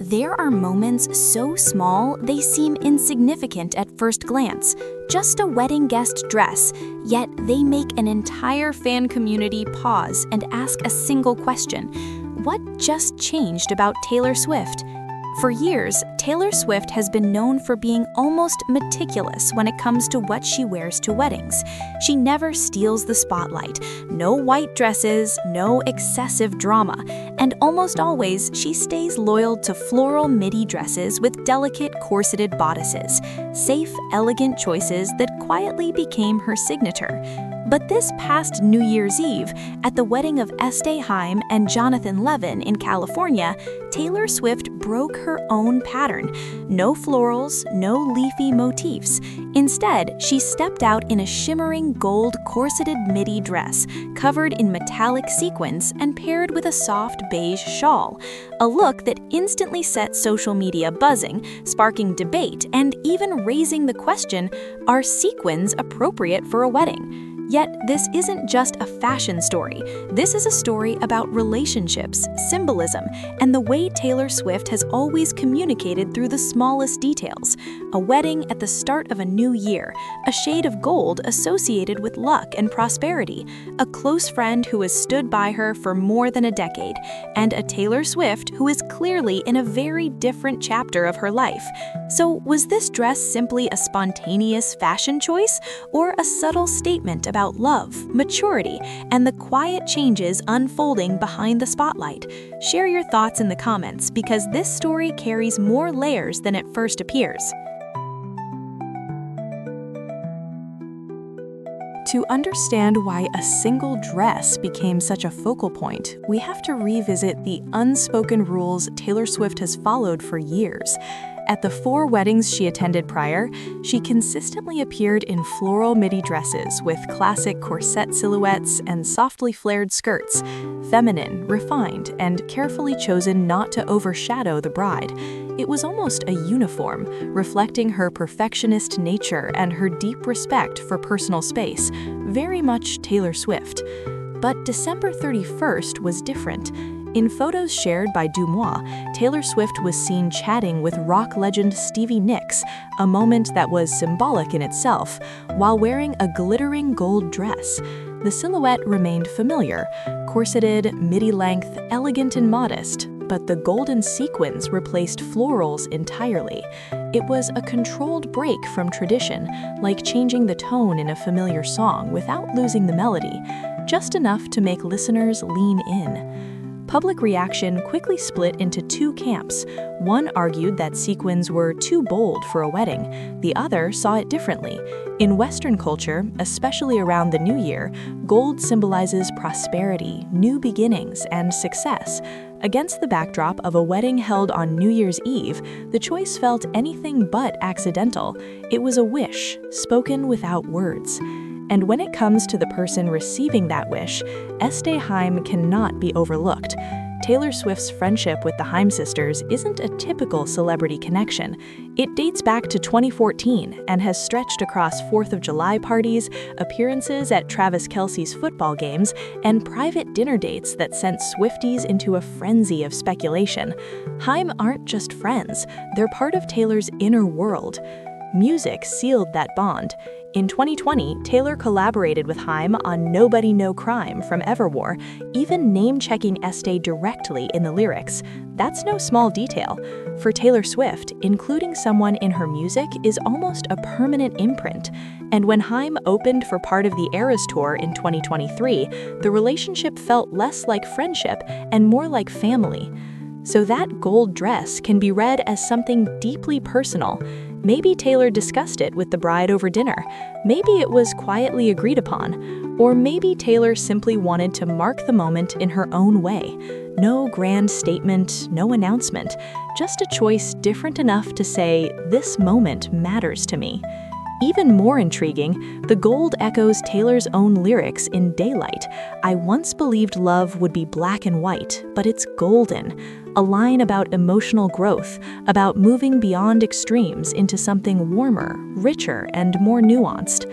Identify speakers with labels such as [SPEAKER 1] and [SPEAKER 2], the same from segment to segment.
[SPEAKER 1] There are moments so small they seem insignificant at first glance, just a wedding guest dress, yet they make an entire fan community pause and ask a single question: what just changed about Taylor Swift? For years, Taylor Swift has been known for being almost meticulous when it comes to what she wears to weddings. She never steals the spotlight, no white dresses, no excessive drama, and almost always she stays loyal to floral midi dresses with delicate corseted bodices, safe, elegant choices that quietly became her signature. But this past New Year's Eve, at the wedding of Este, Haim and Jonathan Levin in California, Taylor Swift broke her own pattern. No florals, no leafy motifs. Instead, she stepped out in a shimmering gold corseted midi dress, covered in metallic sequins and paired with a soft beige shawl. A look that instantly set social media buzzing, sparking debate and even raising the question, are sequins appropriate for a wedding? Yet, this isn't just a fashion story. This is a story about relationships, symbolism, and the way Taylor Swift has always communicated through the smallest details. A wedding at the start of a new year, a shade of gold associated with luck and prosperity, a close friend who has stood by her for more than a decade, and a Taylor Swift who is clearly in a very different chapter of her life. So, was this dress simply a spontaneous fashion choice, or a subtle statement about love, maturity, and the quiet changes unfolding behind the spotlight? Share your thoughts in the comments, because this story carries more layers than it first appears. To understand why a single dress became such a focal point, we have to revisit the unspoken rules Taylor Swift has followed for years. At the 4 weddings she attended prior, she consistently appeared in floral midi dresses with classic corset silhouettes and softly flared skirts, feminine, refined, and carefully chosen not to overshadow the bride. It was almost a uniform, reflecting her perfectionist nature and her deep respect for personal space, very much Taylor Swift. But December 31st was different. In photos shared by Dumois, Taylor Swift was seen chatting with rock legend Stevie Nicks, a moment that was symbolic in itself, while wearing a glittering gold dress. The silhouette remained familiar, corseted, midi-length, elegant and modest, but the golden sequins replaced florals entirely. It was a controlled break from tradition, like changing the tone in a familiar song without losing the melody, just enough to make listeners lean in. Public reaction quickly split into 2 camps. One argued that sequins were too bold for a wedding. The other saw it differently. In Western culture, especially around the new year, gold symbolizes prosperity, new beginnings, and success. Against the backdrop of a wedding held on New Year's Eve, the choice felt anything but accidental. It was a wish, spoken without words. And when it comes to the person receiving that wish, Este Haim cannot be overlooked. Taylor Swift's friendship with the Haim sisters isn't a typical celebrity connection. It dates back to 2014 and has stretched across 4th of July parties, appearances at Travis Kelce's football games, and private dinner dates that sent Swifties into a frenzy of speculation. Haim aren't just friends, they're part of Taylor's inner world. Music sealed that bond. In 2020, Taylor collaborated with Haim on Nobody No Crime from Evermore, even name-checking Este directly in the lyrics. That's no small detail. For Taylor Swift, including someone in her music is almost a permanent imprint. And when Haim opened for part of the Eras Tour in 2023, the relationship felt less like friendship and more like family. So that gold dress can be read as something deeply personal. Maybe Taylor discussed it with the bride over dinner. Maybe it was quietly agreed upon. Or maybe Taylor simply wanted to mark the moment in her own way. No grand statement, no announcement, just a choice different enough to say, "This moment matters to me." Even more intriguing, the gold echoes Taylor's own lyrics in Daylight. "I once believed love would be black and white, but it's golden." A line about emotional growth, about moving beyond extremes into something warmer, richer, and more nuanced.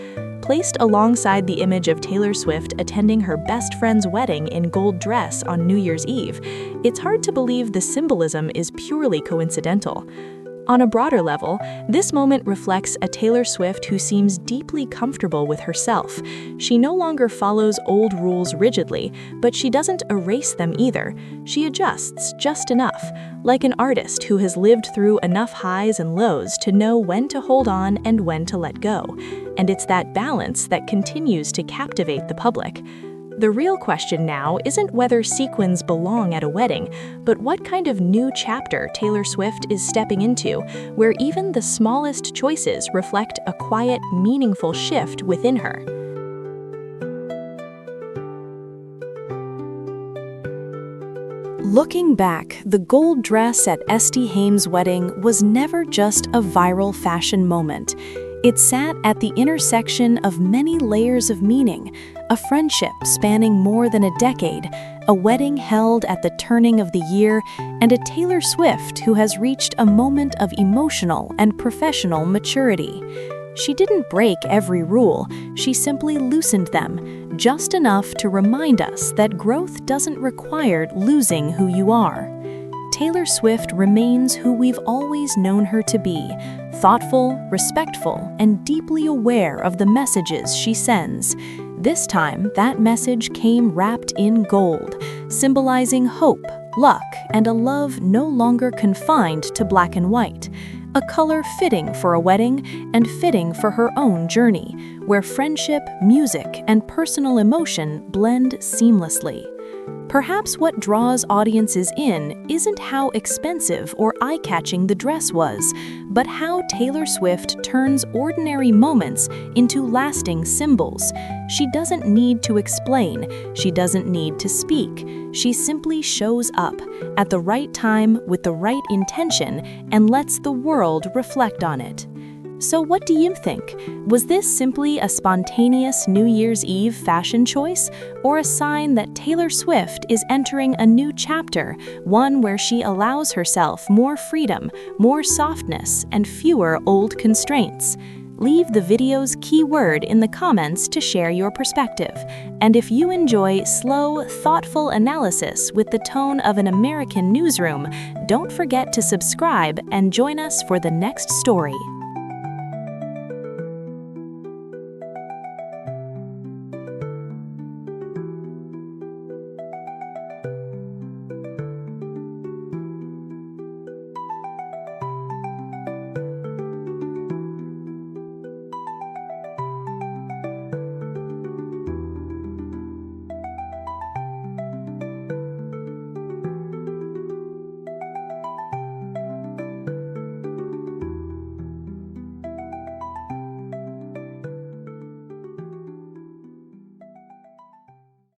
[SPEAKER 1] Placed alongside the image of Taylor Swift attending her best friend's wedding in gold dress on New Year's Eve, it's hard to believe the symbolism is purely coincidental. On a broader level, this moment reflects a Taylor Swift who seems deeply comfortable with herself. She no longer follows old rules rigidly, but she doesn't erase them either. She adjusts just enough, like an artist who has lived through enough highs and lows to know when to hold on and when to let go. And it's that balance that continues to captivate the public. The real question now isn't whether sequins belong at a wedding, but what kind of new chapter Taylor Swift is stepping into, where even the smallest choices reflect a quiet, meaningful shift within her. Looking back, the gold dress at Este Haim's wedding was never just a viral fashion moment. It sat at the intersection of many layers of meaning, a friendship spanning more than a decade, a wedding held at the turning of the year, and a Taylor Swift who has reached a moment of emotional and professional maturity. She didn't break every rule, she simply loosened them, just enough to remind us that growth doesn't require losing who you are. Taylor Swift remains who we've always known her to be, thoughtful, respectful, and deeply aware of the messages she sends. This time, that message came wrapped in gold, symbolizing hope, luck, and a love no longer confined to black and white. A color fitting for a wedding and fitting for her own journey, where friendship, music, and personal emotion blend seamlessly. Perhaps what draws audiences in isn't how expensive or eye-catching the dress was, but how Taylor Swift turns ordinary moments into lasting symbols. She doesn't need to explain, she doesn't need to speak. She simply shows up at the right time with the right intention and lets the world reflect on it. So what do you think? Was this simply a spontaneous New Year's Eve fashion choice, or a sign that Taylor Swift is entering a new chapter, one where she allows herself more freedom, more softness, and fewer old constraints? Leave the video's keyword in the comments to share your perspective. And if you enjoy slow, thoughtful analysis with the tone of an American newsroom, don't forget to subscribe and join us for the next story.